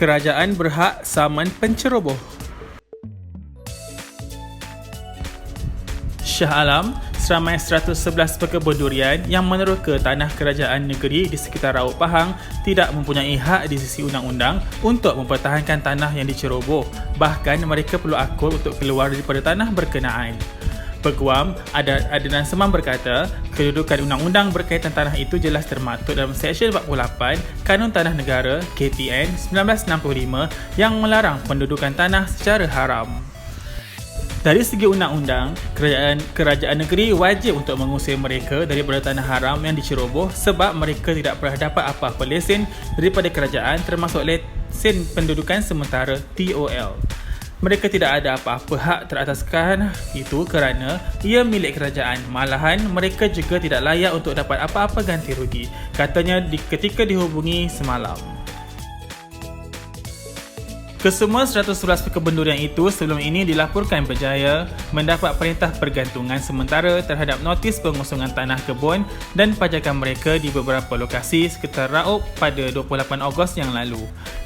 Kerajaan berhak saman penceroboh. Shah Alam, seramai 111 pekebun durian yang meneroka tanah kerajaan negeri di sekitar Raub Pahang tidak mempunyai hak di sisi undang-undang untuk mempertahankan tanah yang diceroboh. Bahkan mereka perlu akul untuk keluar daripada tanah berkenaan. Peguam Adnan Semam berkata, kedudukan undang-undang berkaitan tanah itu jelas termaktub dalam Seksyen 48 Kanun Tanah Negara KTN 1965 yang melarang pendudukan tanah secara haram. Dari segi undang-undang, kerajaan negeri wajib untuk mengusir mereka daripada tanah haram yang diceroboh sebab mereka tidak pernah dapat apa-apa lesen daripada kerajaan termasuk lesen pendudukan sementara TOL. Mereka tidak ada apa-apa hak terataskan itu kerana ia milik kerajaan. Malahan, mereka juga tidak layak untuk dapat apa-apa ganti rugi, katanya ketika dihubungi semalam. Kesemua 111 pekebun durian itu sebelum ini dilaporkan berjaya mendapat perintah pergantungan sementara terhadap notis pengosongan tanah kebun dan pajakan mereka di beberapa lokasi sekitar Raub pada 28 Ogos yang lalu.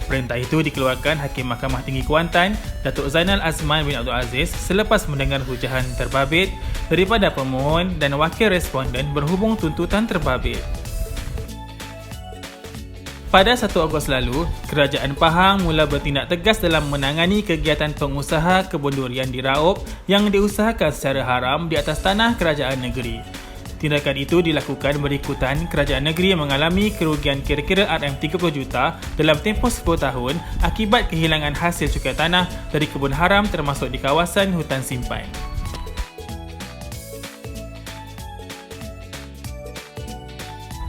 Perintah itu dikeluarkan Hakim Mahkamah Tinggi Kuantan, Datuk Zainal Azman bin Abdul Aziz selepas mendengar hujahan terbabit daripada pemohon dan wakil responden berhubung tuntutan terbabit. Pada 1 Ogos lalu, Kerajaan Pahang mula bertindak tegas dalam menangani kegiatan pengusaha kebun durian di Raub yang diusahakan secara haram di atas tanah kerajaan negeri. Tindakan itu dilakukan berikutan kerajaan negeri mengalami kerugian kira-kira RM30 juta dalam tempoh 10 tahun akibat kehilangan hasil cukai tanah dari kebun haram termasuk di kawasan hutan simpan.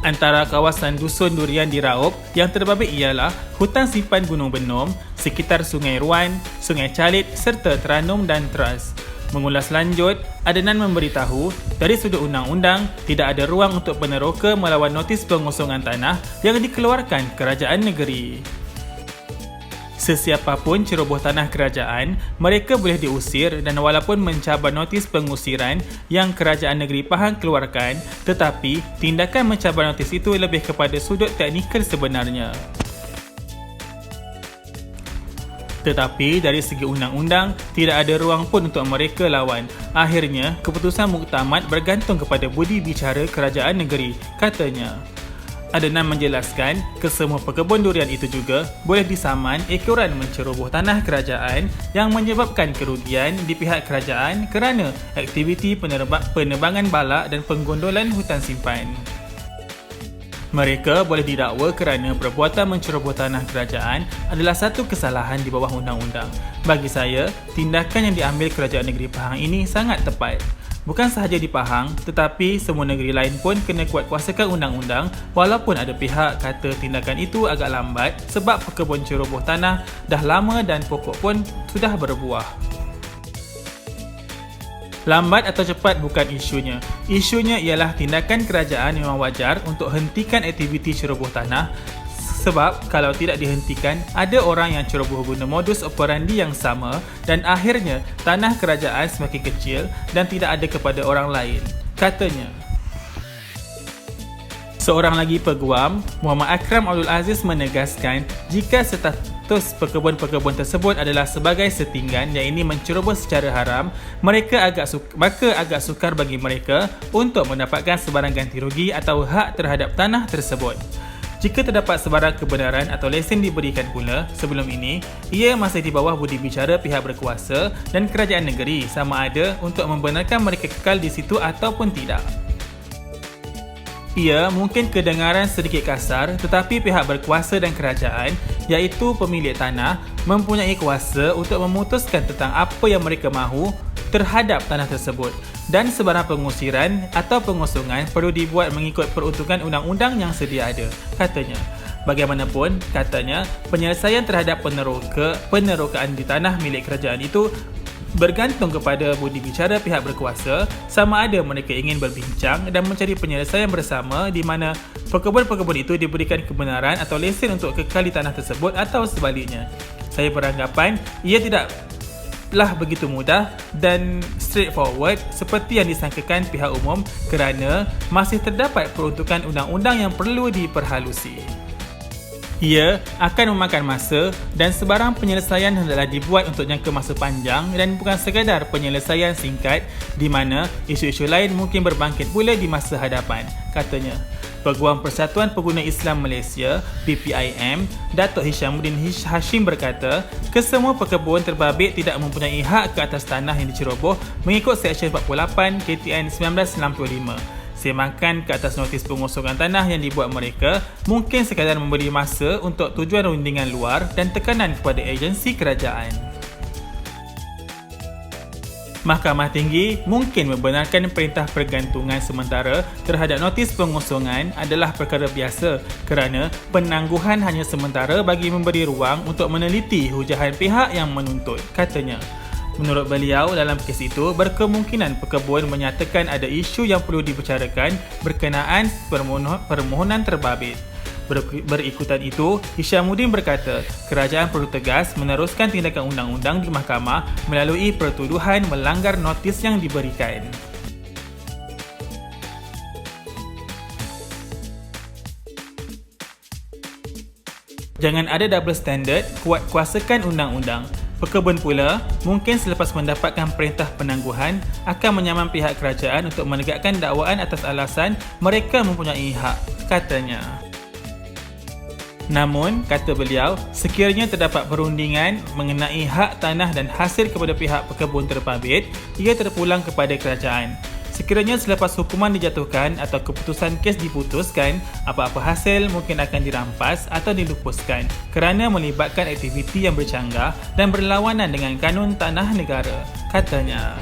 Antara kawasan dusun durian di Raub yang terbabit ialah Hutan Simpan Gunung Benom, sekitar Sungai Ruan, Sungai Calit serta Teranum dan Teras. Mengulas lanjut, Adnan memberitahu dari sudut undang-undang tidak ada ruang untuk peneroka melawan notis pengosongan tanah yang dikeluarkan kerajaan negeri. Sesiapapun ceroboh tanah kerajaan, mereka boleh diusir dan walaupun mencabar notis pengusiran yang kerajaan negeri Pahang keluarkan, tetapi tindakan mencabar notis itu lebih kepada sudut teknikal sebenarnya. Tetapi dari segi undang-undang, tidak ada ruang pun untuk mereka lawan. Akhirnya, keputusan muktamad bergantung kepada budi bicara kerajaan negeri, katanya. Adnan menjelaskan, kesemua pekebun durian itu juga boleh disaman ekoran menceroboh tanah kerajaan yang menyebabkan kerugian di pihak kerajaan kerana aktiviti penerbangan balak dan penggondolan hutan simpan. Mereka boleh didakwa kerana perbuatan menceroboh tanah kerajaan adalah satu kesalahan di bawah undang-undang. Bagi saya, tindakan yang diambil kerajaan negeri Pahang ini sangat tepat. Bukan sahaja di Pahang, tetapi semua negeri lain pun kena kuatkuasakan undang-undang walaupun ada pihak kata tindakan itu agak lambat sebab pekebun ceroboh tanah dah lama dan pokok pun sudah berbuah. Lambat atau cepat bukan isunya. Isunya ialah tindakan kerajaan memang wajar untuk hentikan aktiviti ceroboh tanah sebab kalau tidak dihentikan, ada orang yang ceroboh guna modus operandi yang sama dan akhirnya tanah kerajaan semakin kecil dan tidak ada kepada orang lain, katanya. Seorang lagi peguam, Muhammad Akram Abdul Aziz menegaskan jika status pekebun-pekebun tersebut adalah sebagai setinggan yang ini menceroboh secara haram, maka agak sukar bagi mereka untuk mendapatkan sebarang ganti rugi atau hak terhadap tanah tersebut. Jika terdapat sebarang kebenaran atau lesen diberikan pula sebelum ini, ia masih di bawah budi bicara pihak berkuasa dan kerajaan negeri sama ada untuk membenarkan mereka kekal di situ ataupun tidak. Ia mungkin kedengaran sedikit kasar tetapi pihak berkuasa dan kerajaan iaitu pemilik tanah mempunyai kuasa untuk memutuskan tentang apa yang mereka mahu terhadap tanah tersebut dan sebarang pengusiran atau pengosongan perlu dibuat mengikut peruntukan undang-undang yang sedia ada, katanya. Bagaimanapun, katanya, penyelesaian terhadap penerokaan di tanah milik kerajaan itu bergantung kepada budi bicara pihak berkuasa sama ada mereka ingin berbincang dan mencari penyelesaian bersama di mana pekebun-pekebun itu diberikan kebenaran atau lesen untuk kekal di tanah tersebut atau sebaliknya. Saya beranggapan ia tidaklah begitu mudah dan straightforward seperti yang disangkakan pihak umum kerana masih terdapat peruntukan undang-undang yang perlu diperhalusi. Ia akan memakan masa dan sebarang penyelesaian hendaklah dibuat untuk jangka masa panjang dan bukan sekadar penyelesaian singkat di mana isu-isu lain mungkin berbangkit pula di masa hadapan, katanya. Peguam Persatuan Pengguna Islam Malaysia (PPIM), Datuk Hishamuddin Hashim berkata, kesemua pekebun terbabit tidak mempunyai hak ke atas tanah yang diceroboh mengikut Seksyen 48 KTN 1965. Semakan ke atas notis pengosongan tanah yang dibuat mereka mungkin sekadar memberi masa untuk tujuan rundingan luar dan tekanan kepada agensi kerajaan. Mahkamah Tinggi mungkin membenarkan perintah pergantungan sementara terhadap notis pengosongan adalah perkara biasa kerana penangguhan hanya sementara bagi memberi ruang untuk meneliti hujahan pihak yang menuntut, katanya. Menurut beliau, dalam kes itu, berkemungkinan pekebun menyatakan ada isu yang perlu dibicarakan berkenaan permohonan terbabit. Berikutan itu, Hishamuddin berkata, kerajaan perlu tegas meneruskan tindakan undang-undang di mahkamah melalui pertuduhan melanggar notis yang diberikan. Jangan ada double standard, kuasakan undang-undang. Pekebun pula, mungkin selepas mendapatkan perintah penangguhan, akan menyaman pihak kerajaan untuk menegakkan dakwaan atas alasan mereka mempunyai hak, katanya. Namun, kata beliau, sekiranya terdapat perundingan mengenai hak tanah dan hasil kepada pihak pekebun terbabit, ia terpulang kepada kerajaan. Sekiranya selepas hukuman dijatuhkan atau keputusan kes diputuskan, apa-apa hasil mungkin akan dirampas atau dilupuskan kerana melibatkan aktiviti yang bercanggah dan berlawanan dengan kanun tanah negara, katanya.